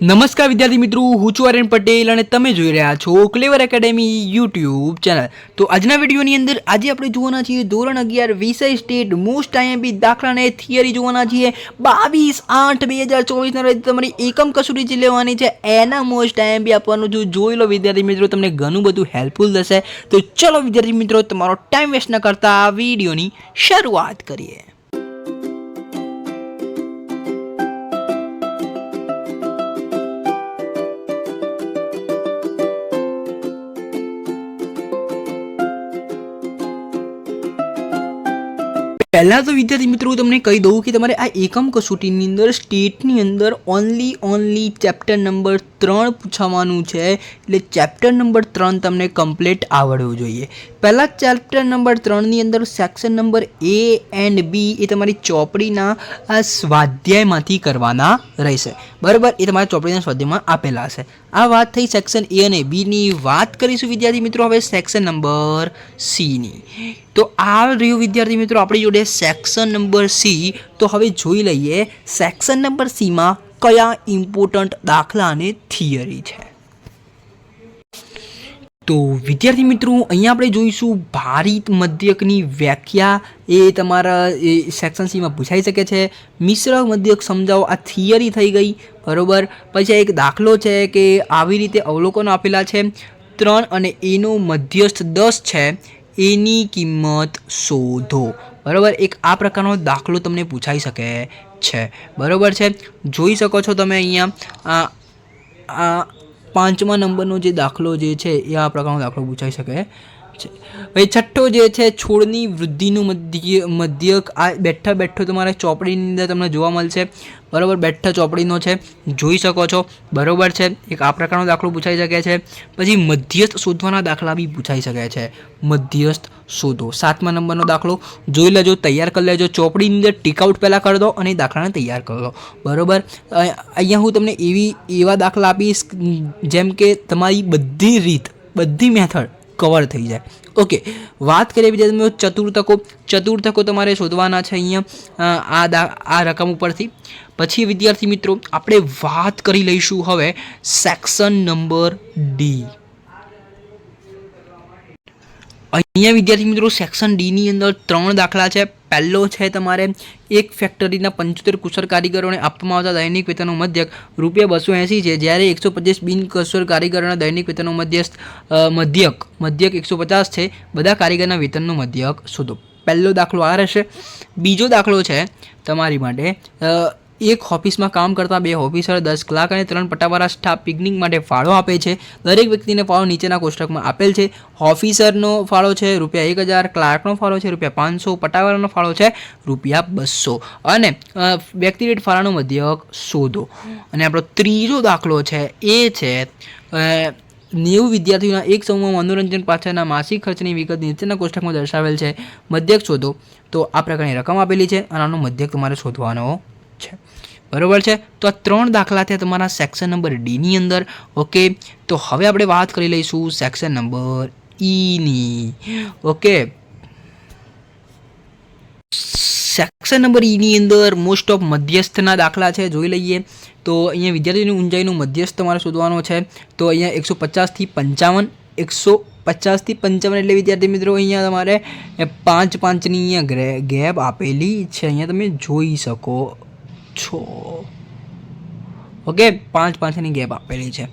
નમસ્કાર વિદ્યાર્થી મિત્રો, હું છું આર્યન પટેલ અને તમે જોઈ રહ્યા છો ક્લેવર એકેડેમી યુટ્યુબ ચેનલ। તો આજના વિડીયોની અંદર આજે આપણે જોવાના છીએ ધોરણ 11 વિષય સ્ટેટ મોસ્ટ આઈએમપી દાખલાને થિયરી જોવાના છીએ। 22/8/2024 ના રોજ તમારી એકમ કસોટી જે લેવાની છે એના મોસ્ટ આઈએમપી આપવાનું છું। જોઈ લો વિદ્યાર્થી મિત્રો, તમને ઘણું બધું હેલ્પફુલ થશે। તો ચલો વિદ્યાર્થી મિત્રો, તમારો ટાઈમ વેસ્ટ ન કરતા આ વિડીયોની શરૂઆત કરીએ। પહેલાં તો વિદ્યાર્થી મિત્રો તમને કહી દઉં કે તમારે આ એકમ કસોટીની અંદર સ્ટેટની અંદર ઓનલી ચેપ્ટર નંબર 3 પૂછવાનું છે, એટલે ચેપ્ટર નંબર 3 તમને કમ્પ્લીટ આવડવું જોઈએ। પહેલાં ચેપ્ટર નંબર 3ની અંદર section number A and B એ તમારી ચોપડીના આ સ્વાધ્યાયમાંથી કરવાના રહેશે, બરાબર। એ તમારા ચોપડીના સ્વાધ્યાયમાં આપેલા હશે। આ વાત થઈ સેક્શન A અને Bની। વાત કરીશું વિદ્યાર્થી મિત્રો હવે સેક્શન નંબર Cની। તો આ રહ્યું વિદ્યાર્થી મિત્રો આપણી જોડે સેક્શન નંબર C। તો હવે જોઈ લઈએ સેક્શન નંબર Cમાં કયા ઇમ્પોર્ટન્ટ દાખલા અને થિયરી છે। તો વિદ્યાર્થી મિત્રો અહીંયા આપણે જોઈશું ભારિત મધ્યકની વ્યાખ્યા, એ તમારા સેક્શન Cમાં પૂછાઈ શકે છે। મિશ્ર મધ્યક સમજાવો, આ થિયરી થઈ ગઈ, બરાબર। પછી એક દાખલો છે કે આવી રીતે અવલોકનો આપેલા છે 3 અને એનો મધ્યસ્થ 10 છે, એની કિંમત શોધો, બરાબર। એક આ પ્રકારનો દાખલો તમને પૂછાઈ શકે છે, બરાબર છે। જોઈ શકો છો તમે અહીંયા આ 5મા નંબરનો જે દાખલો જે છે એ આ પ્રકારનો દાખલો પૂછાઈ શકે છે। ભાઈ છઠ્ઠો જે છે છોડની વૃદ્ધિનું મધ્યક, આ બેઠો તમારે ચોપડીની અંદર તમને જોવા મળશે, બરાબર। બેઠા ચોપડીનો છે, જોઈ શકો છો, બરાબર છે। એક આ પ્રકારનો દાખલો પૂછાઈ શકે છે। પછી મધ્યસ્થ શોધવાના દાખલા બી પૂછાઈ શકે છે। મધ્યસ્થ શોધો 7મા નંબરનો દાખલો જોઈ લેજો, તૈયાર કરી લેજો, ચોપડીની અંદર ટીકઆઉટ પહેલાં કરી દો અને દાખલાને તૈયાર કરી દો, બરાબર। અહીંયા હું તમને એવા દાખલા આપીશ જેમ કે તમારી બધી રીત, બધી મેથડ કવર થઈ જાય, ઓકે। વાત કરીએ બીજા ચતુર્થકો તમારે શોધવાના છે અહીંયા આ રકમ ઉપરથી। પછી વિદ્યાર્થી મિત્રો આપણે વાત કરી લઈશું હવે સેક્શન નંબર D। અહીંયા વિદ્યાર્થી મિત્રો સેક્શન Dની અંદર 3 દાખલા છે। પહેલો છે તમારે એક ફેક્ટરીના 75 કુશળ કારીગરોને આપવામાં આવતા દૈનિક વેતનનો મધ્યક ₹280 છે, જ્યારે 125 બિનકુશળ કારીગરોના દૈનિક વેતનનો મધ્યક 150 છે। બધા કારીગરના વેતનનો મધ્યક શોધો। પહેલો દાખલો આ રહેશે। બીજો દાખલો છે તમારી માટે એક ઓફિસમાં કામ કરતા 2 ઓફિસર, 10 ક્લાર્ક અને 3 પટાવાળા સ્ટાફ પિકનિક માટે ફાળો આપે છે। દરેક વ્યક્તિને ફાળો નીચેના કોષ્ટકમાં આપેલ છે। ઓફિસરનો ફાળો છે ₹1000, ક્લાર્કનો ફાળો છે ₹500, પટાવાળાનો ફાળો છે ₹200 અને વ્યક્તિ દીઠ ફાળાનો મધ્યક શોધો। અને આપણો ત્રીજો દાખલો છે એ છે 90 વિદ્યાર્થીઓના એક સમૂહમાં મનોરંજન પાછળના માસિક ખર્ચની વિગત નીચેના કોષ્ટકમાં દર્શાવેલ છે, મધ્યક શોધો। તો આ પ્રકારની રકમ આપેલી છે અને આનો મધ્યક તમારે શોધવાનો છે, બરાબર છે। તો આ 3 દાખલા થયા તમારા સેક્શન નંબર Dની અંદર, ઓકે। તો હવે આપણે વાત કરી લઈશું સેક્શન નંબર Eની, ઓકે। સેક્શન નંબર Eની અંદર મોસ્ટ ઓફ મધ્યસ્થના દાખલા છે, જોઈ લઈએ। તો અહીંયા વિદ્યાર્થીની ઊંચાઈનું મધ્યસ્થ તમારે શોધવાનો છે। તો અહીંયા 150 થી 55 એટલે વિદ્યાર્થી મિત્રો અહીંયા તમારે 5-5ની અહીંયા ગેપ આપેલી છે, અહીંયા તમે જોઈ શકો છો, ઓકે। 5-5ની ગેપ આપેલી છે,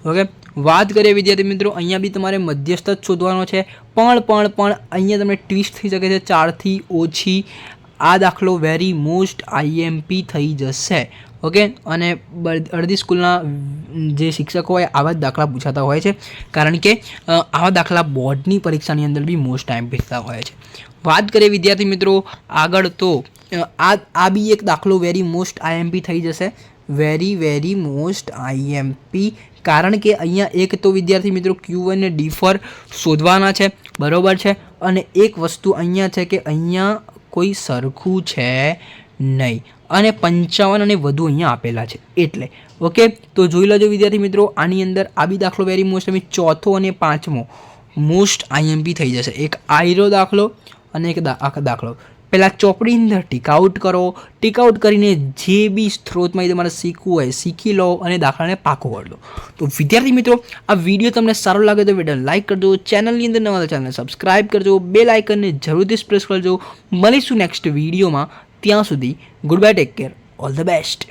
ઓકે। વાત કરીએ વિદ્યાર્થી મિત્રો અહીંયા બી તમારે મધ્યસ્થ જ શોધવાનો છે, પણ અહીંયા તમને ટ્વિસ્ટ થઈ શકે છે 4 થી ઓછી। આ દાખલો વેરી મોસ્ટ આઈએમપી થઈ જશે, ઓકે। અને અડધી સ્કૂલના જે શિક્ષકો હોય આવા જ દાખલા પૂછાતા હોય છે, કારણ કે આવા દાખલા બોર્ડની પરીક્ષાની અંદર બી મોસ્ટ આઈએમપી થતા હોય છે। વાત કરીએ વિદ્યાર્થી મિત્રો આગળ, તો આ બી એક દાખલો વેરી મોસ્ટ આઈએમપી થઈ જશે, વેરી મોસ્ટ આઈએમપી, કારણ કે અહીંયા એક તો વિદ્યાર્થી મિત્રો Q1 અને D4 શોધવાના છે, બરાબર છે। અને એક વસ્તુ અહીંયા છે કે અહીંયા કોઈ સરખું છે નહીં અને 55 અને વધુ અહીંયા આપેલા છે એટલે, ઓકે। તો જોઈ લેજો વિદ્યાર્થી મિત્રો આની અંદર આ બી દાખલો વેરી મોસ્ટ આઈએમપી, ચોથો અને 5મો મોસ્ટ આઈએમપી થઈ જશે। એક આયરો દાખલો અને એક દાખલો પહેલાં ચોપડીની અંદર ટીક આઉટ કરો. ટીક આઉટ કરીને જે બી સ્ત્રોતમાંથી તમારે શીખવું હોય શીખી લો અને દાખલાને પાકો કરી લો. તો વિદ્યાર્થી મિત્રો, આ વિડીયો તમને સારો લાગે તો વિડીયોને લાઇક કરજો, ચેનલની અંદર નવા ચેનલને સબસ્ક્રાઇબ કરજો, બેલ આઇકનને જરૂરથી પ્રેસ કરજો. મળીશું નેક્સ્ટ વિડીયોમાં. ત્યાં સુધી good bye, take care, all the best.